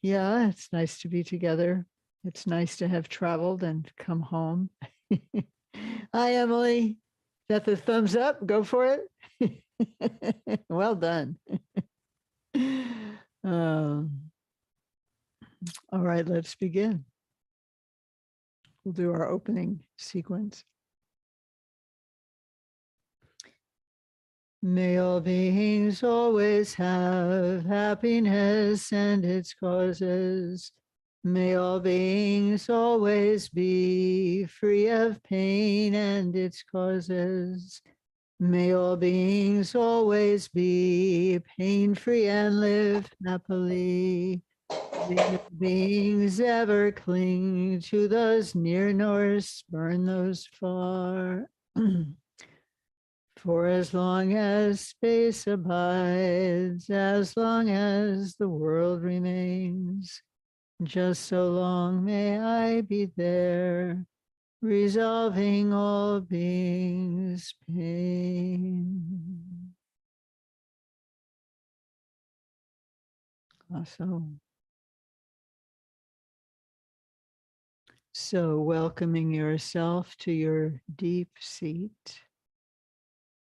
Yeah, it's nice to be together. It's nice to have traveled and come home. Hi, Emily. Is that the thumbs up? Go for it. Well done. Um, all right, let's begin. We'll do our opening sequence. May all beings always have happiness and its causes. May all beings always be free of pain and its causes. May all beings always be pain-free and live happily. May no beings ever cling to those near nor spurn those far. For as long as space abides, as long as the world remains, just so long may I be there, resolving all beings' pain. Awesome. So welcoming yourself to your deep seat,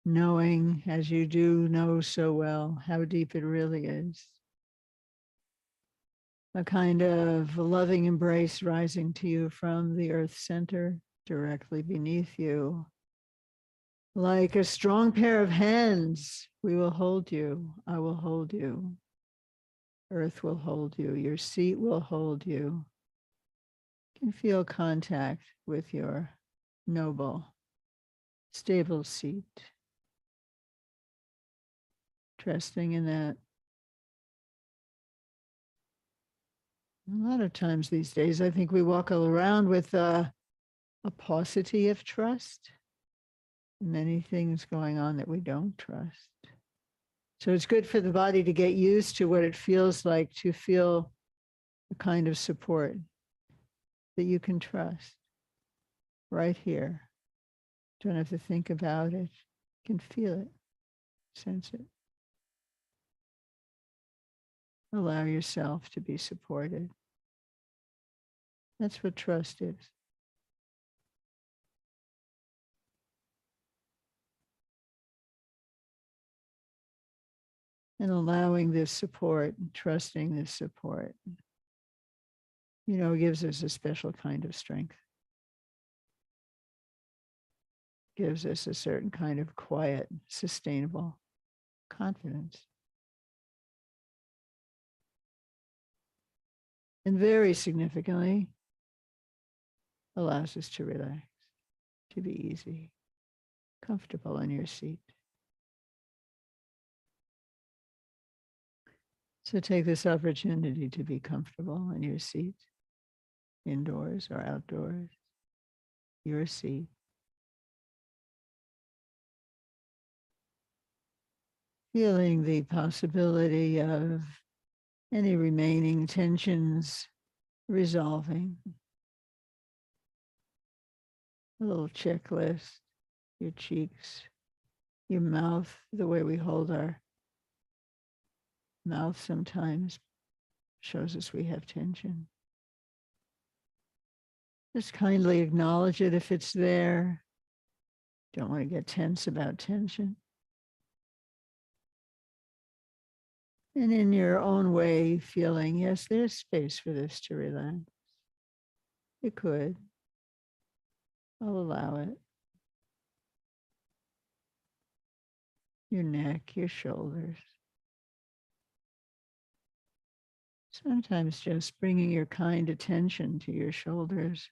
knowing as you do know so well how deep it really is. A kind of loving embrace rising to you from the earth center directly beneath you. Like a strong pair of hands, we will hold you. I will hold you. Earth will hold you. Your seat will hold you. You can feel contact with your noble, stable seat. Trusting in that. A lot of times these days, I think we walk around with a paucity of trust. Many things going on that we don't trust. So it's good for the body to get used to what it feels like to feel the kind of support that you can trust right here. Don't have to think about it. You can feel it, sense it. Allow yourself to be supported. That's what trust is. And allowing this support, and trusting this support, gives us a special kind of strength. Gives us a certain kind of quiet, sustainable confidence. And very significantly, allows us to relax, to be easy, comfortable in your seat. So take this opportunity to be comfortable in your seat, indoors or outdoors, your seat. Feeling the possibility of any remaining tensions resolving. A little checklist, your cheeks, your mouth, the way we hold our mouth sometimes shows us we have tension. Just kindly acknowledge it if it's there. Don't want to get tense about tension. And in your own way, feeling, yes, there's space for this to relax. It could. I'll allow it. Your neck, your shoulders. Sometimes just bringing your kind attention to your shoulders.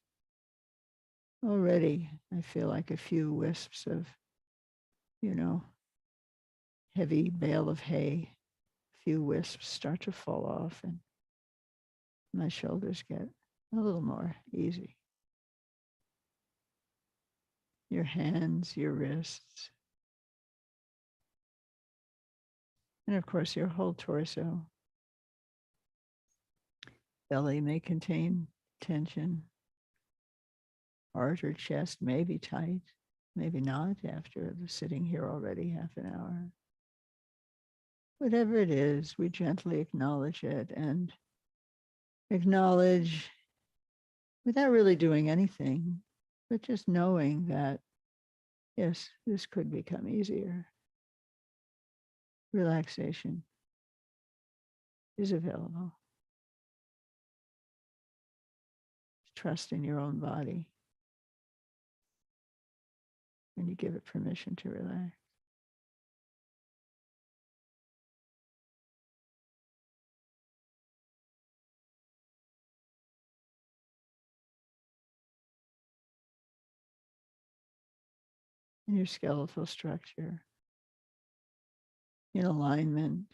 Already, I feel like a few wisps of, heavy bale of hay. A few wisps start to fall off and my shoulders get a little more easy. Your hands, your wrists. And of course, your whole torso. Belly may contain tension. Heart or chest may be tight, maybe not after sitting here already half an hour. Whatever it is, we gently acknowledge it and Acknowledge without really doing anything, but just knowing that, yes, this could become easier. Relaxation is available. Trust in your own body, and you give it permission to relax. And your skeletal structure in alignment,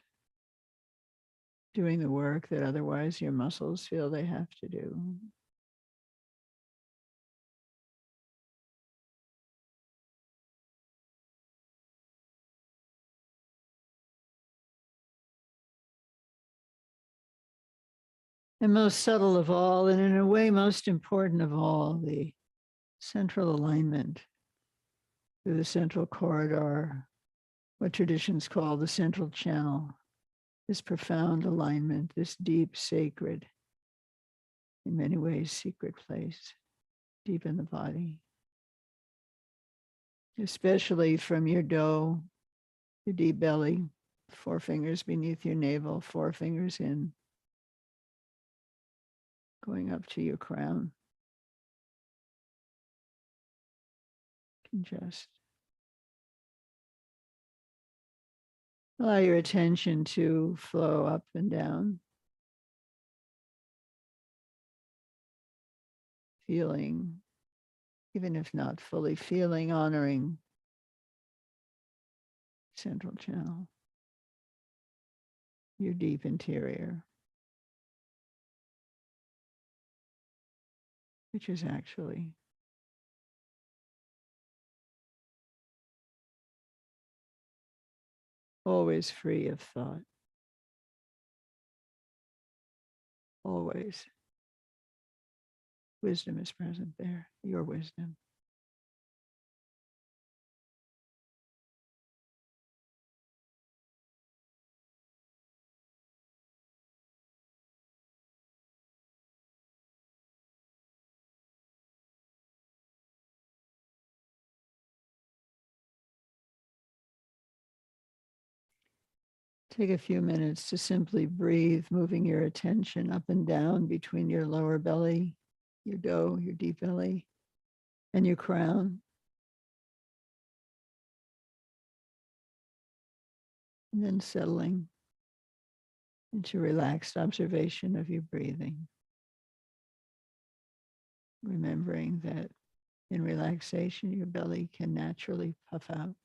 doing the work that otherwise your muscles feel they have to do. And most subtle of all, and in a way most important of all, the central alignment through the central corridor, what traditions call the central channel, this profound alignment, this deep, sacred, in many ways, secret place, deep in the body, especially from your dough, your deep belly, 4 fingers beneath your navel, 4 fingers in, going up to your crown. You can just allow your attention to flow up and down, feeling, even if not fully feeling, honoring central channel, your deep interior, which is actually always free of thought, always. Wisdom is present there, your wisdom. Take a few minutes to simply breathe, moving your attention up and down between your lower belly, your dough, your deep belly, and your crown. And then settling into relaxed observation of your breathing. Remembering that in relaxation, your belly can naturally puff out.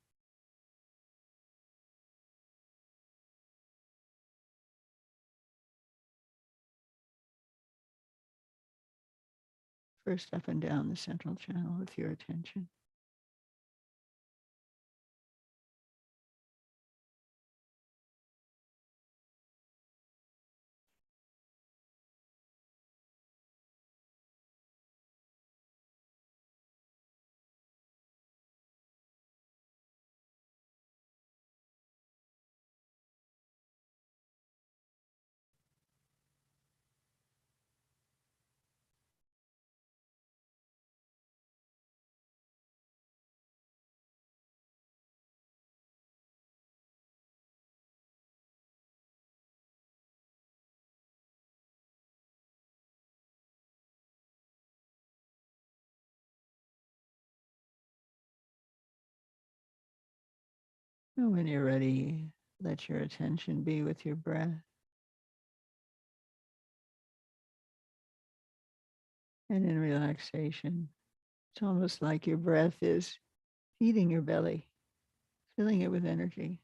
First up and down the central channel with your attention. And when you're ready, let your attention be with your breath. And in relaxation, it's almost like your breath is feeding your belly, filling it with energy.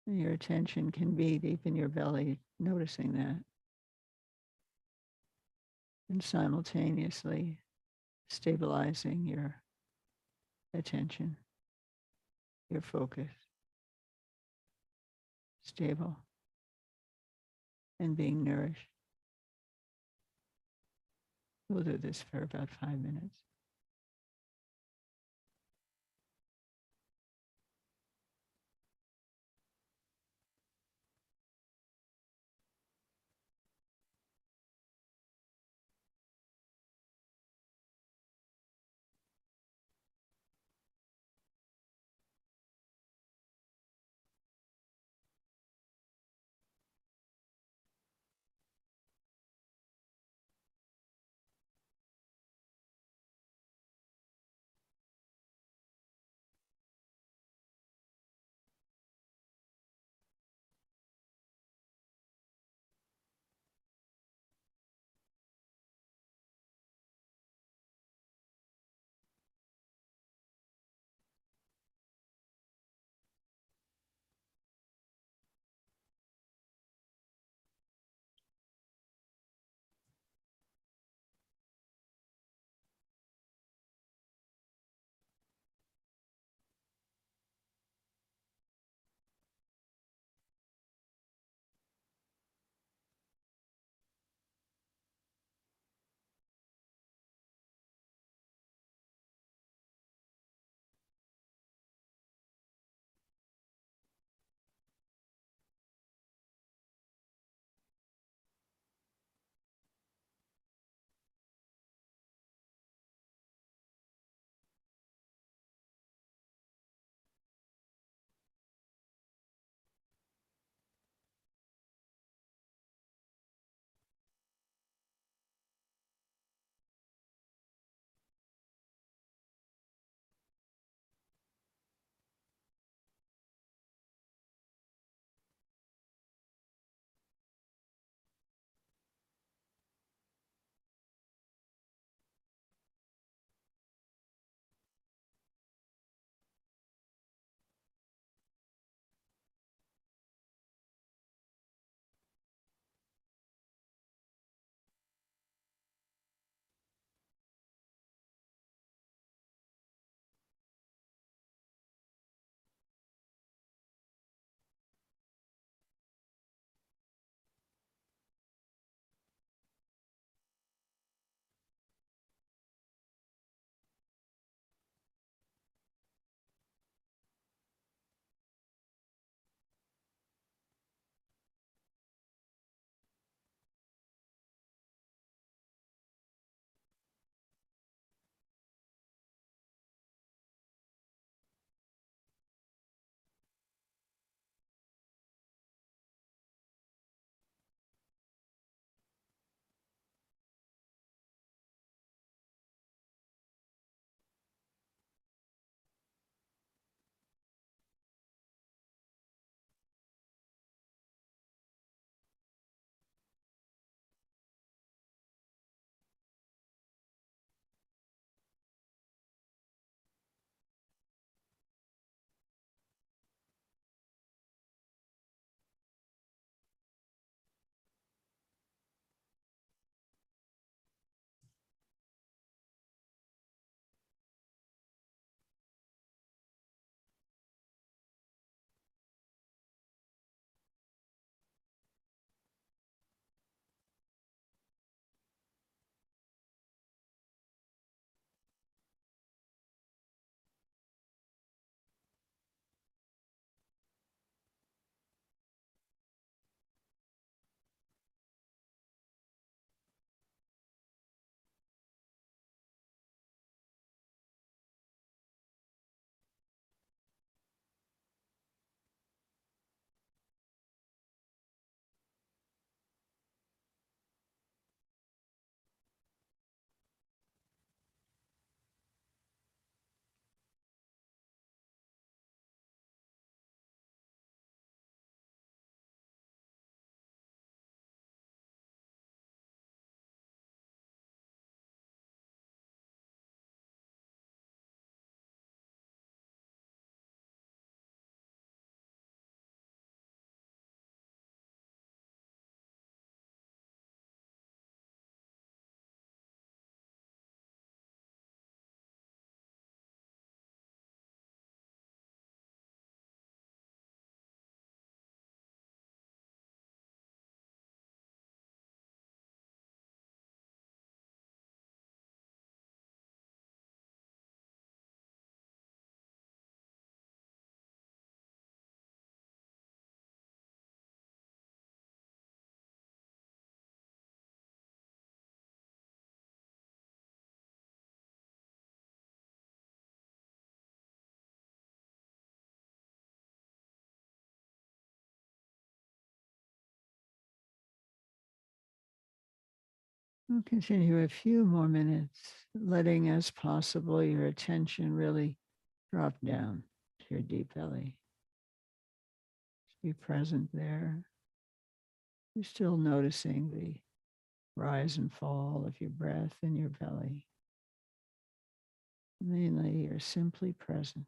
And your attention can be deep in your belly, noticing that. And simultaneously stabilizing your attention, your focus, stable, and being nourished. We'll do this for about 5 minutes. We'll continue a few more minutes, letting as possible your attention really drop down to your deep belly. Be present there. You're still noticing the rise and fall of your breath in your belly. Mainly, you're simply present.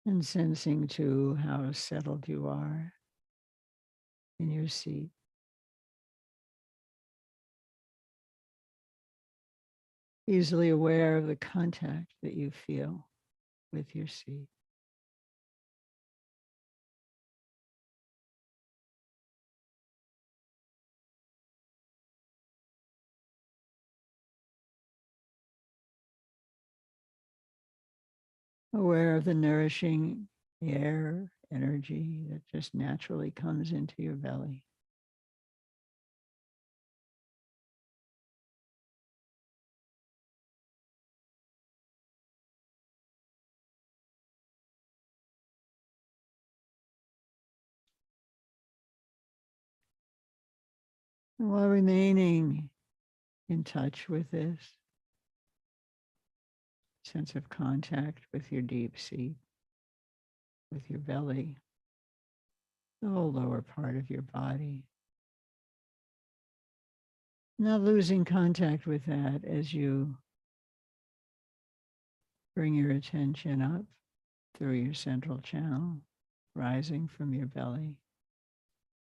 And sensing too how settled you are in your seat. Easily aware of the contact that you feel with your seat. Aware of the nourishing air, energy that just naturally comes into your belly. And while remaining in touch with this sense of contact with your deep seat, with your belly, the whole lower part of your body. Not losing contact with that as you bring your attention up through your central channel, rising from your belly,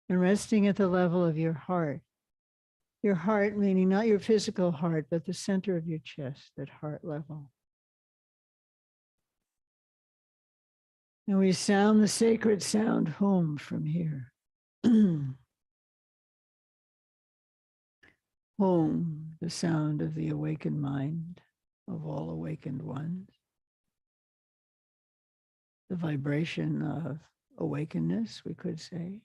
and resting at the level of your heart. Your heart, meaning not your physical heart, but the center of your chest, at heart level. And we sound the sacred sound home from here. Home, the sound of the awakened mind of all awakened ones. The vibration of awakenedness, we could say.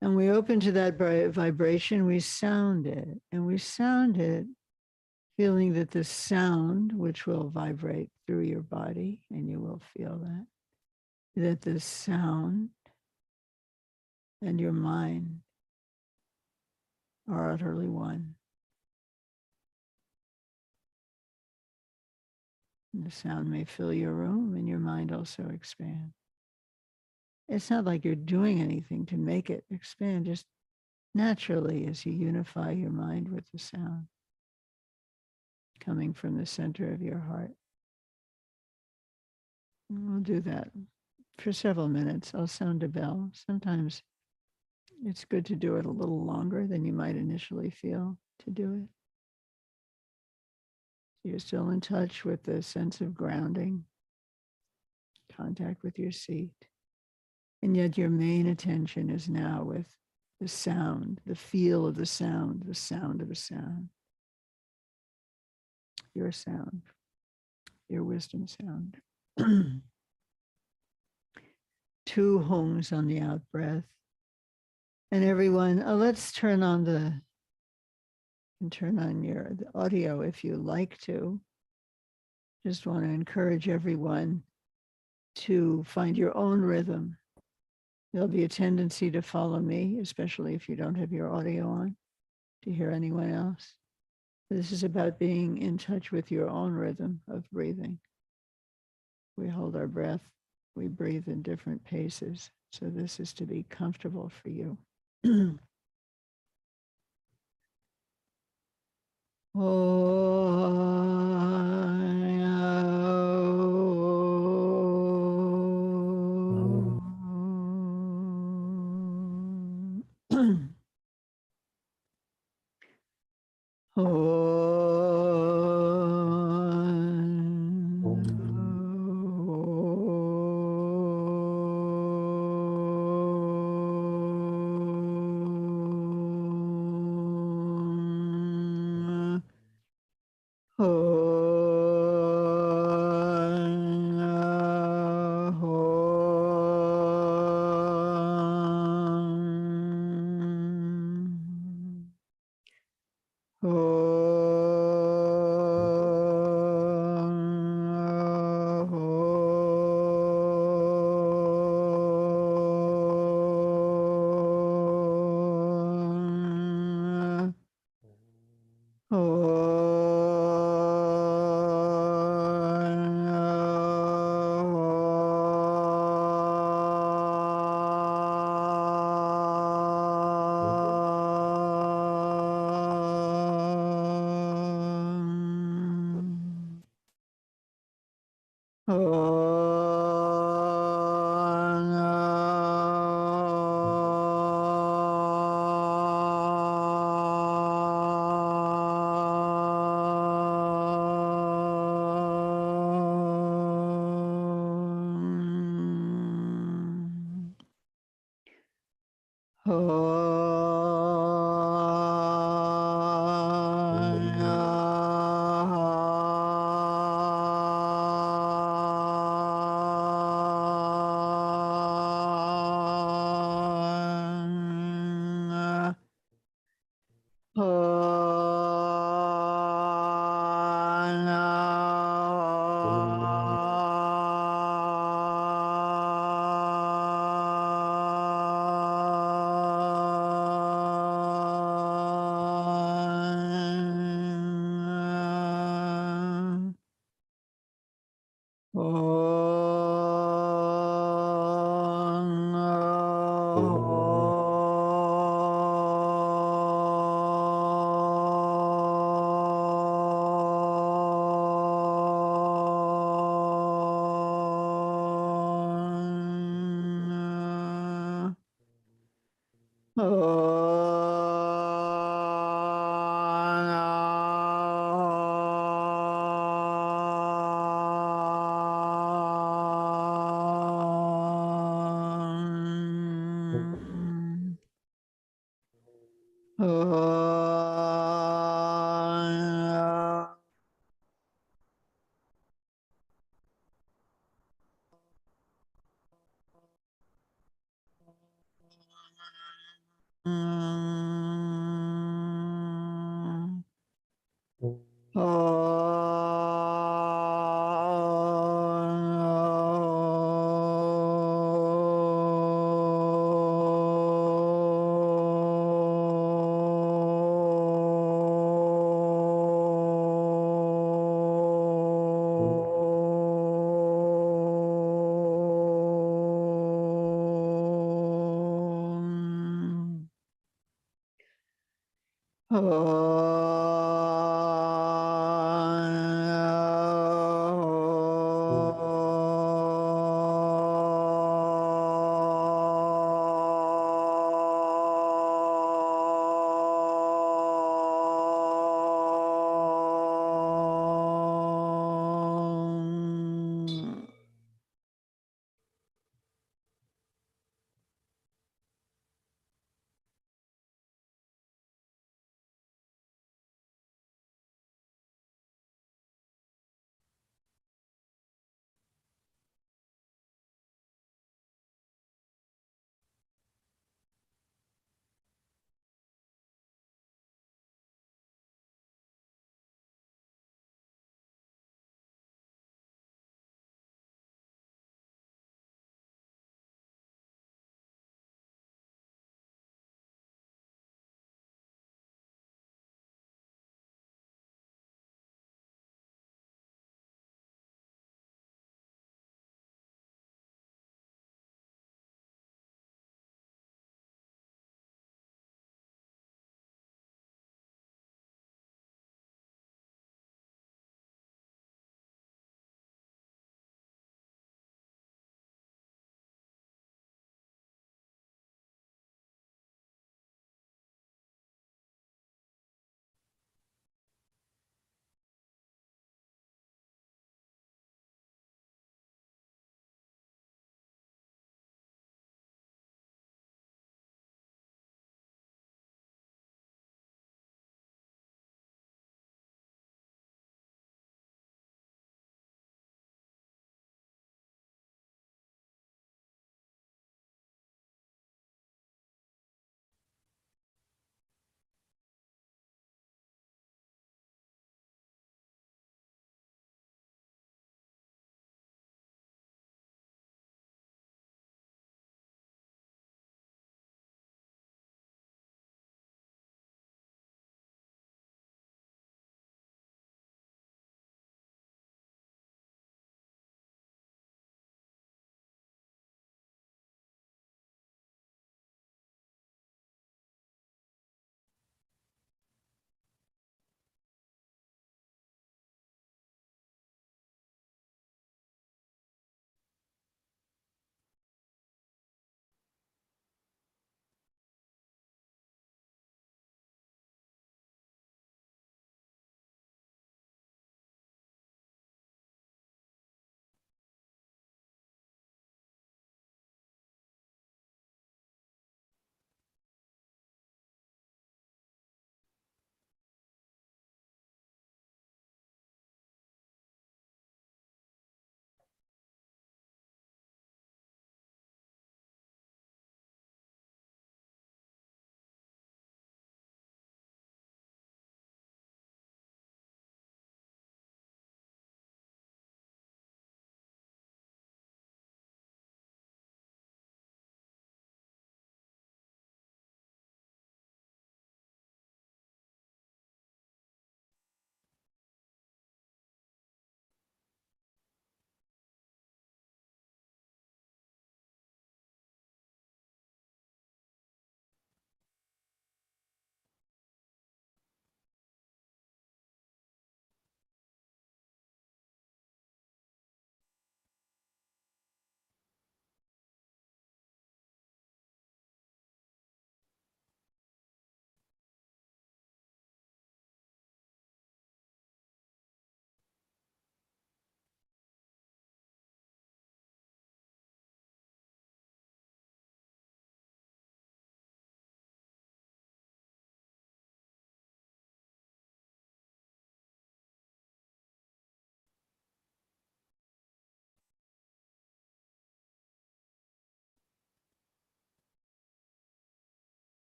And we open to that vibration, we sound it, and we sound it feeling that the sound, which will vibrate through your body, and you will feel that the sound and your mind are utterly one. And the sound may fill your room and your mind also expand. It's not like you're doing anything to make it expand, just naturally as you unify your mind with the sound coming from the center of your heart. And we'll do that for several minutes. I'll sound a bell. Sometimes it's good to do it a little longer than you might initially feel to do it. You're still in touch with the sense of grounding contact with your seat. And yet your main attention is now with the sound, the feel of the sound of a sound, your sound, your wisdom sound. 2 hongs on the out breath. And everyone, let's turn on the audio if you like to. Just want to encourage everyone to find your own rhythm. There'll be a tendency to follow me, especially if you don't have your audio on, to hear anyone else. This is about being in touch with your own rhythm of breathing. We hold our breath, we breathe in different paces. So this is to be comfortable for you.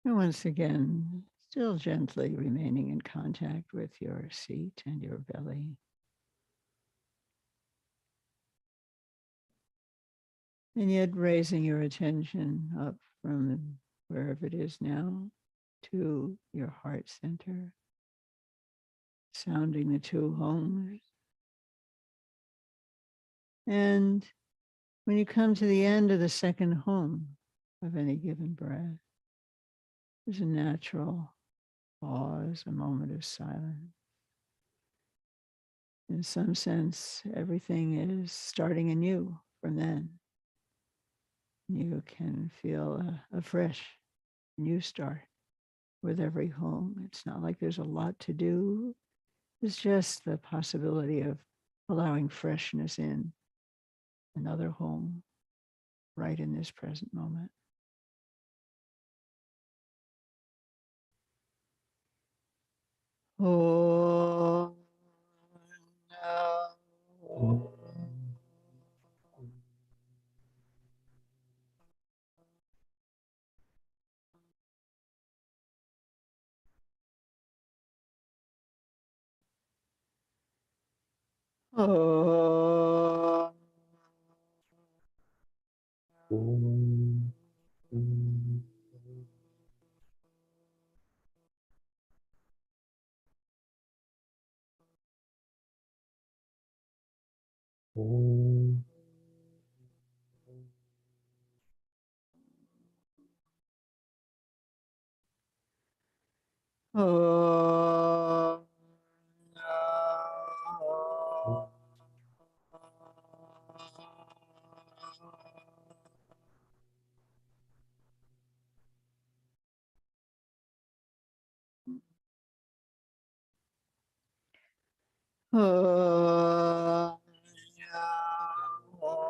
And once again, still gently remaining in contact with your seat and your belly. And yet raising your attention up from wherever it is now to your heart center, sounding the two homes. And when you come to the end of the second home of any given breath, there's a natural pause, a moment of silence. In some sense, everything is starting anew from then. You can feel a fresh new start with every home. It's not like there's a lot to do. It's just the possibility of allowing freshness in another home right in this present moment. Oh, no. Oh. Oh, no.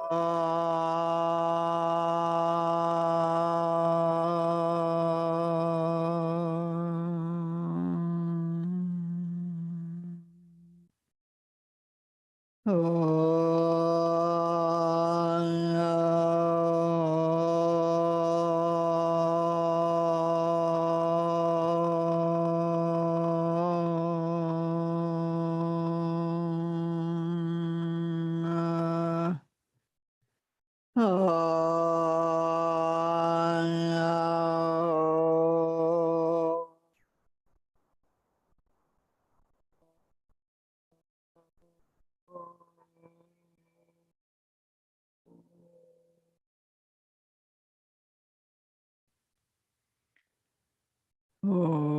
Oh,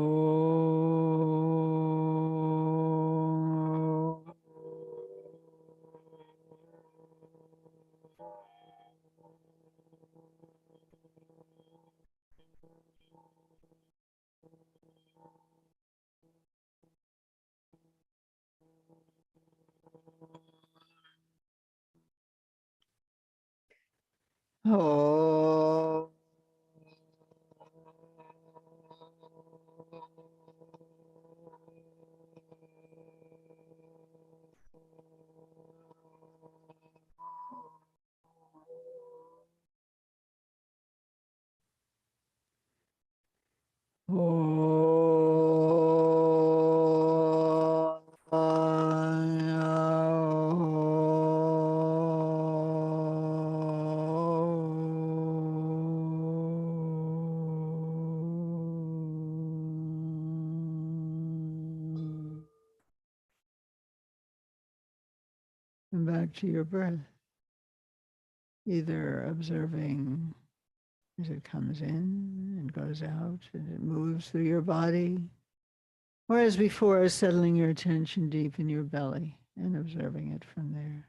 Oh. And back to your breath, either observing as it comes in and goes out and it moves through your body, or as before, settling your attention deep in your belly and observing it from there.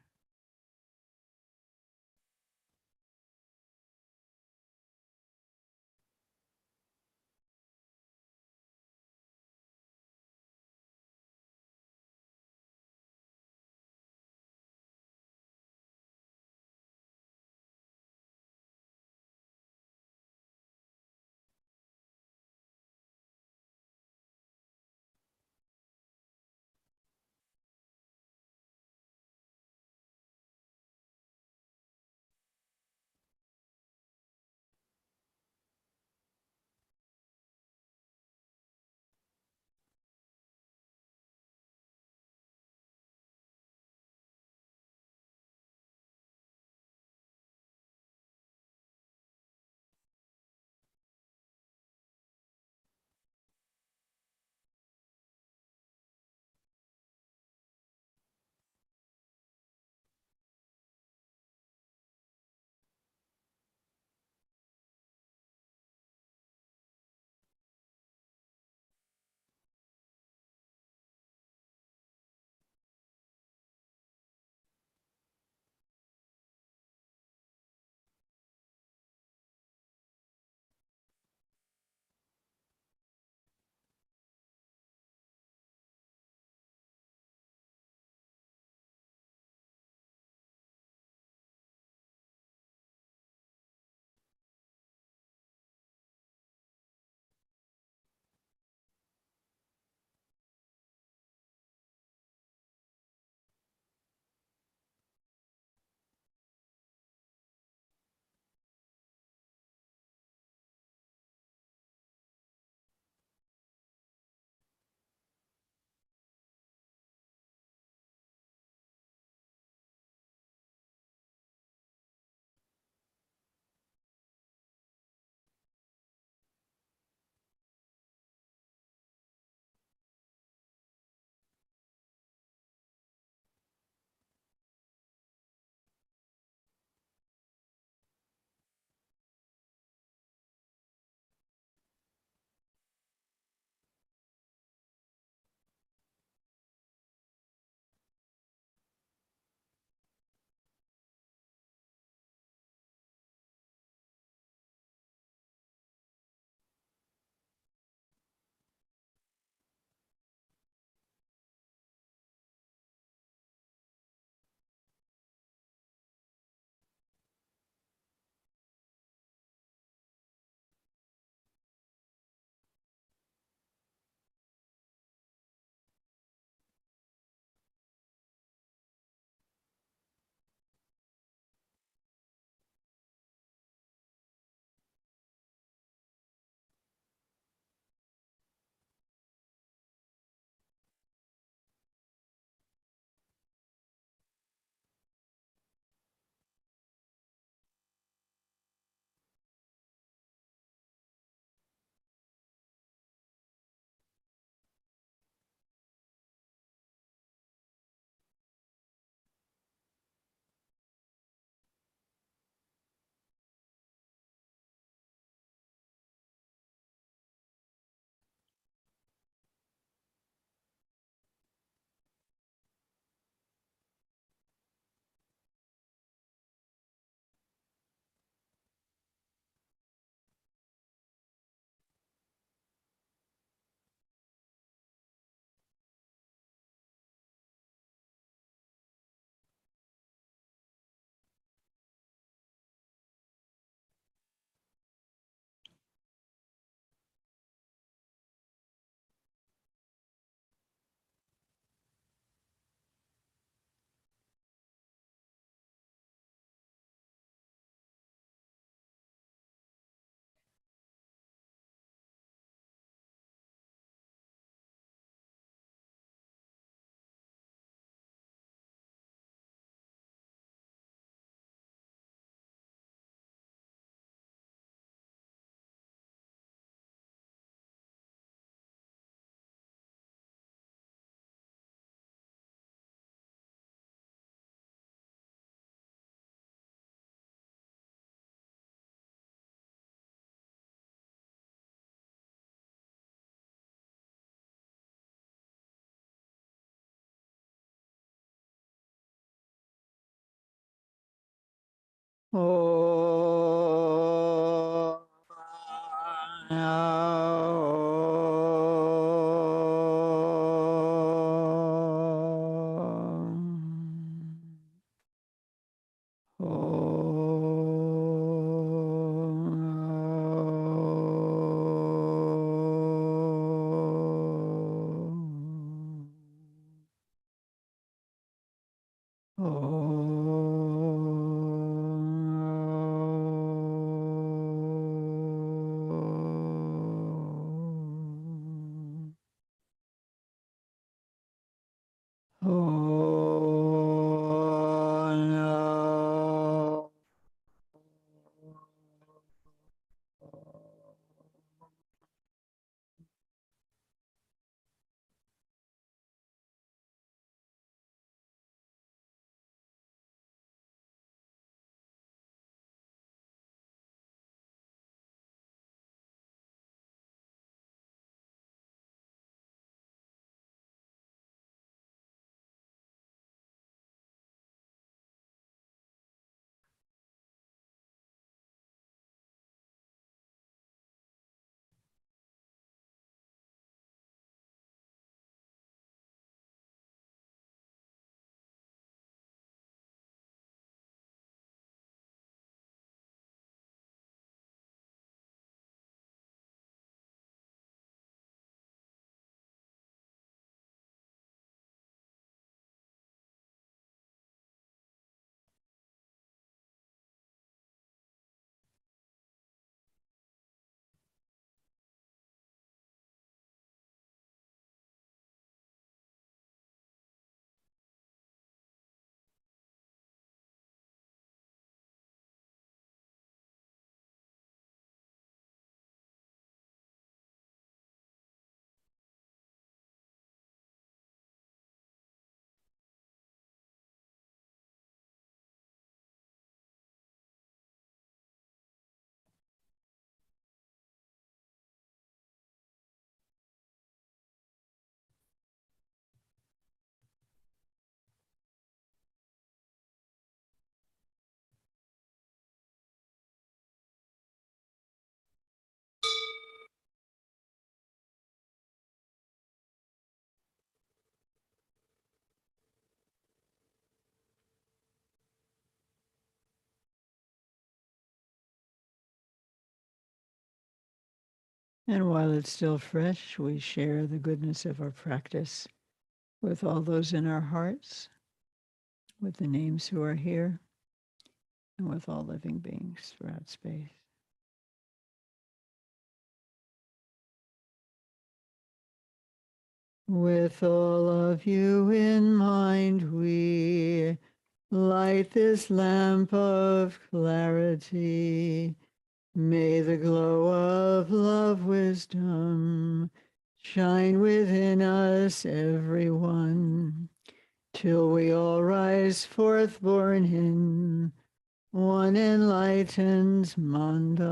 Oh. And while it's still fresh, we share the goodness of our practice with all those in our hearts, with the names who are here, and with all living beings throughout space. With all of you in mind, we light this lamp of clarity. May the glow of love wisdom shine within us, everyone, till we all rise forth born in one enlightened mandala.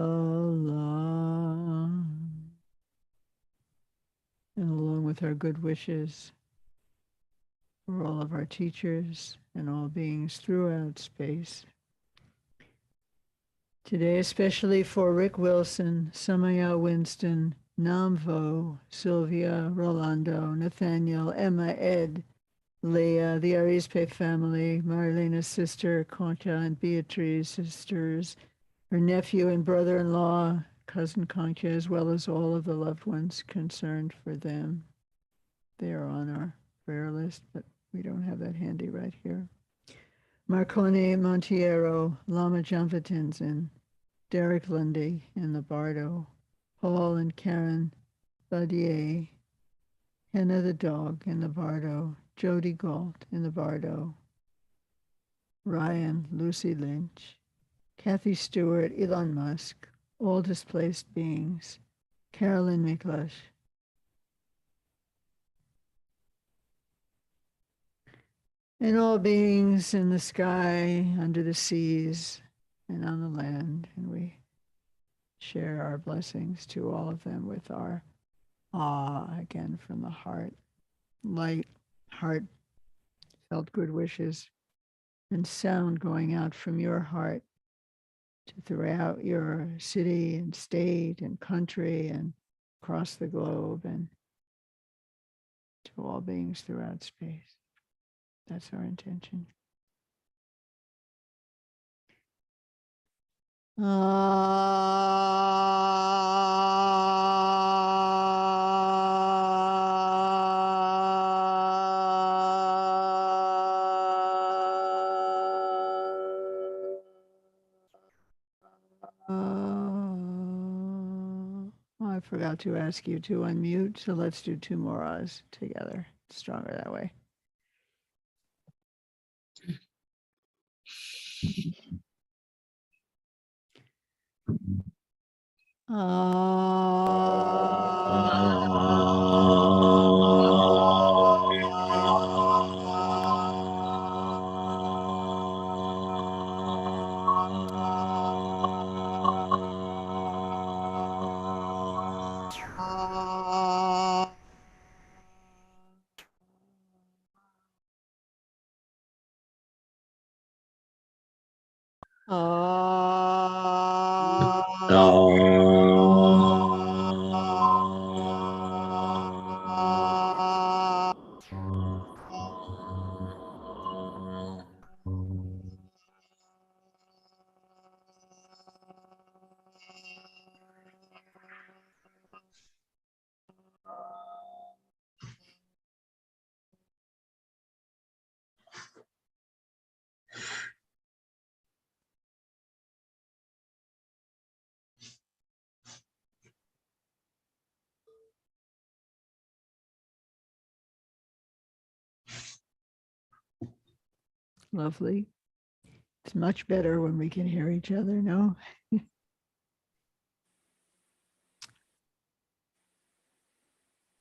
And along with our good wishes for all of our teachers and all beings throughout space. Today, especially for Rick Wilson, Samaya Winston, Namvo, Sylvia, Rolando, Nathaniel, Emma, Ed, Leah, the Arispe family, Marlena's sister, Concha, and Beatrice's sisters, her nephew and brother-in-law, cousin Concha, as well as all of the loved ones concerned for them. They are on our prayer list, but we don't have that handy right here. Marcone Montiero, Lama Janvatenzin, Derek Lundy in the Bardo, Paul and Karen Badier, Henna the dog in the Bardo, Jody Galt in the Bardo, Ryan, Lucy Lynch, Kathy Stewart, Elon Musk, all displaced beings, Carolyn Miklush, and all beings in the sky, under the seas, and on the land. And we share our blessings to all of them with our awe, again, from the heart, light, heartfelt good wishes, and sound going out from your heart to throughout your city and state and country and across the globe and to all beings throughout space. That's our intention. I forgot to ask you to unmute, so let's do 2 more ahs together. It's stronger that way. Lovely. It's much better when we can hear each other, no?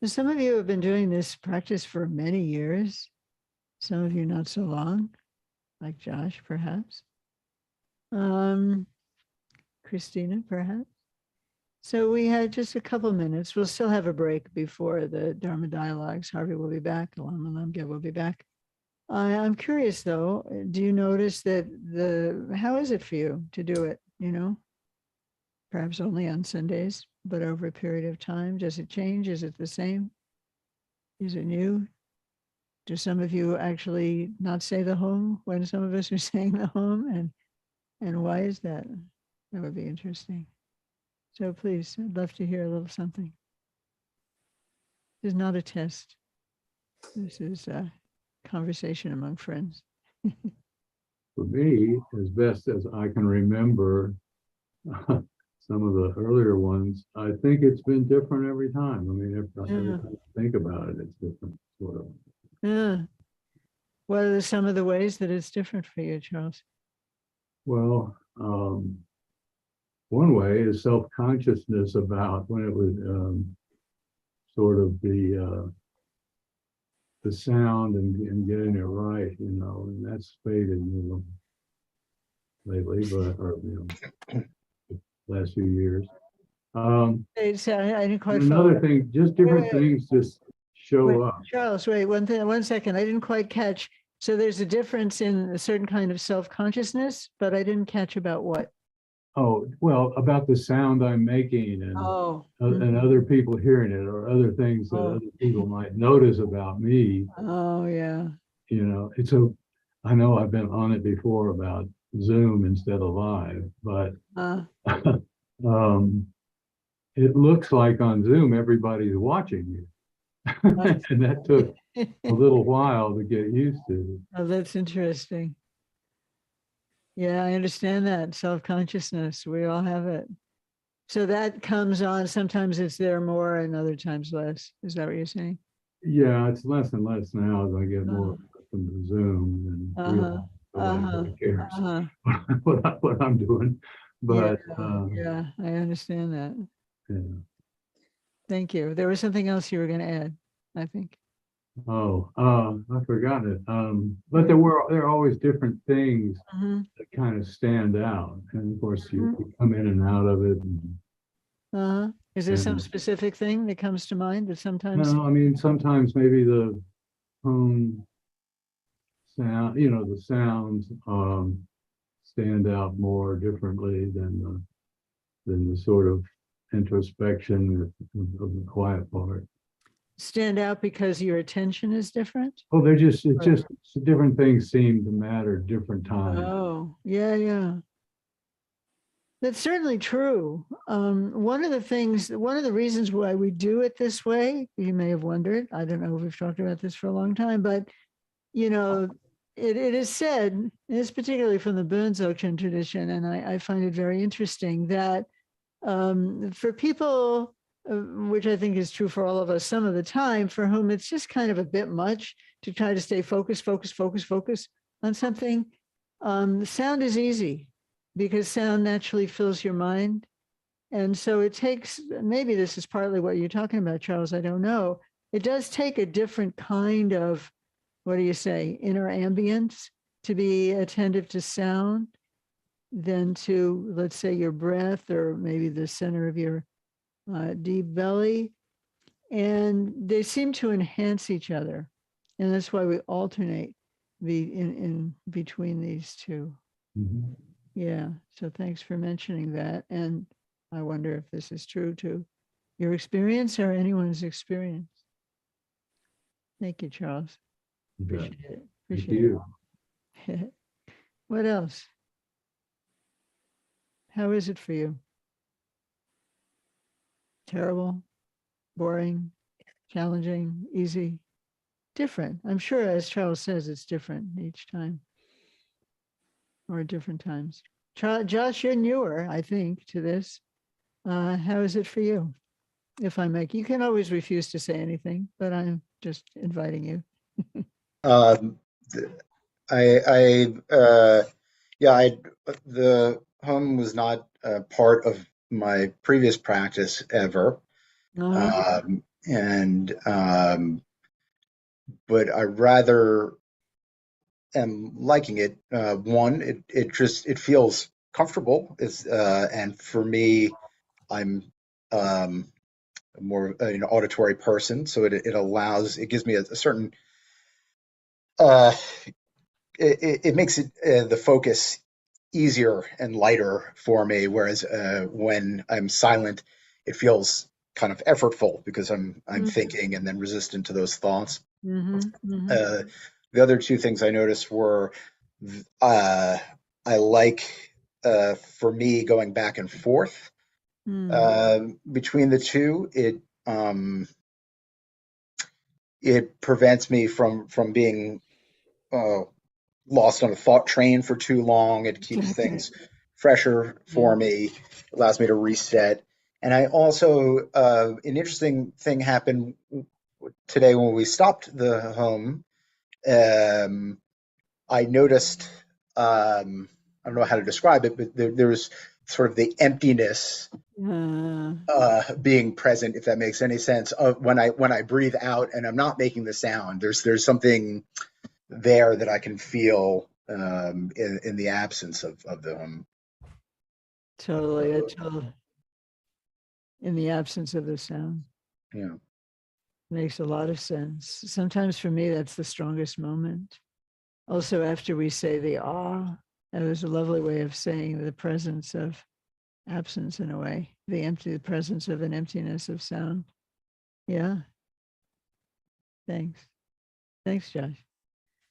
Some of you have been doing this practice for many years. Some of you not so long, like Josh, perhaps. Christina, perhaps. So we had just a couple minutes. We'll still have a break before the Dharma dialogues. Harvey will be back. Lama Namgyal will be back. I'm curious though, do you notice that how is it for you to do it, perhaps only on Sundays, but over a period of time? Does it change? Is it the same? Is it new? Do some of you actually not say the home when some of us are saying the home? And why is that? That would be interesting. So please, I'd love to hear a little something. This is not a test. This is a conversation among friends. For me, as best as I can remember, some of the earlier ones, I think it's been different every time. I mean, every time I think about it, it's different, sort of. Yeah. What are some of the ways that it's different for you, Charles? Well, one way is self-consciousness about when it was sort of the sound and getting it right, and that's faded lately, last few years. I didn't quite follow. Another thing, just different things just show up. Charles, wait, one second. I didn't quite catch. So there's a difference in a certain kind of self-consciousness, but I didn't catch about what. Oh, well, about the sound I'm making and other people hearing it, or other things that other people might notice about me. Oh, yeah. I know I've been on it before about Zoom instead of live, but it looks like on Zoom everybody's watching you. And that took a little while to get used to. Oh, that's interesting. Yeah, I understand that. Self-consciousness, we all have it. So that comes on, sometimes it's there more and other times less. Is that what you're saying? Yeah, it's less and less now as I get more from the Zoom and realize nobody cares what I'm doing. But yeah, I understand that. Yeah. Thank you. There was something else you were going to add, I think. Oh, I forgot it. But there are always different things that kind of stand out, and of course you come in and out of it. Is there some specific thing that comes to mind that sometimes? No, I mean sometimes maybe the tone sound, the sounds stand out more differently than the sort of introspection of the quiet part. Stand out because your attention is different? Oh, different things seem to matter at different times. Oh, yeah, yeah. That's certainly true. One of the reasons why we do it this way, you may have wondered, I don't know if we've talked about this for a long time, but it is said, it's particularly from the Bönzogchen tradition, and I find it very interesting that for people, which I think is true for all of us some of the time, for whom it's just kind of a bit much to try to stay focused on something, the sound is easy because sound naturally fills your mind. And so it takes, maybe this is partly what you're talking about, Charles, I don't know. It does take a different kind of, what do you say, inner ambience to be attentive to sound than to, let's say, your breath or maybe the center of your deep belly. And they seem to enhance each other. And that's why we alternate in between these two. Mhm. Yeah, so thanks for mentioning that. And I wonder if this is true to your experience or anyone's experience. Thank you, Charles. Okay. Appreciate it. Thank Appreciate you. it. What else? How is it for you? Terrible, boring, challenging, easy, different. I'm sure, as Charles says, it's different each time or at different times. Josh, you're newer, I think, to this. How is it for you? If I may, you can always refuse to say anything, but I'm just inviting you. Um, th- yeah, the home was not part of my previous practice ever. Uh, And but I rather am liking it. One, it feels comfortable. And for me, I'm more an auditory person, so it gives me a certain uh, it makes the focus easier and lighter for me. Whereas when I'm silent, it feels kind of effortful because I'm thinking and then resistant to those thoughts. Uh, the other two things I noticed were uh, I like for me going back and forth between the two. It prevents me from being uh, lost on a thought train for too long. It keeps things fresher for me, allows me to reset. And I also, an interesting thing happened today when we stopped the home. I noticed, I don't know how to describe it, but there was sort of the emptiness being present, if that makes any sense. When I breathe out and I'm not making the sound, there's something there that I can feel in the absence of them. Totally. In the absence of the sound. Yeah. Makes a lot of sense. Sometimes for me, that's the strongest moment. Also, after we say the ah, that was a lovely way of saying the presence of absence in a way, the presence of an emptiness of sound. Yeah. Thanks. Thanks, Josh.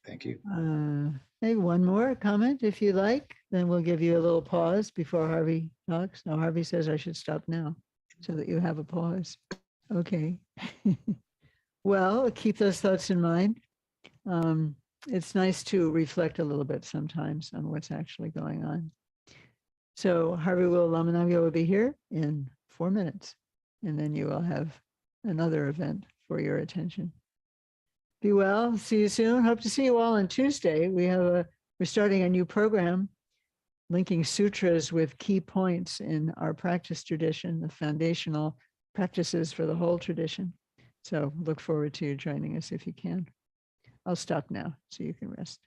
Thank you. Maybe one more comment if you like, then we'll give you a little pause before Harvey talks. Now, Harvey says I should stop now so that you have a pause. Okay. Well, keep those thoughts in mind. It's nice to reflect a little bit sometimes on what's actually going on. So Harvey Lama Namgyal will be here in 4 minutes, and then you will have another event for your attention. Be well. See you soon. Hope to see you all on Tuesday. We're starting a new program linking sutras with key points in our practice tradition, the foundational practices for the whole tradition. So look forward to you joining us if you can. I'll stop now so you can rest.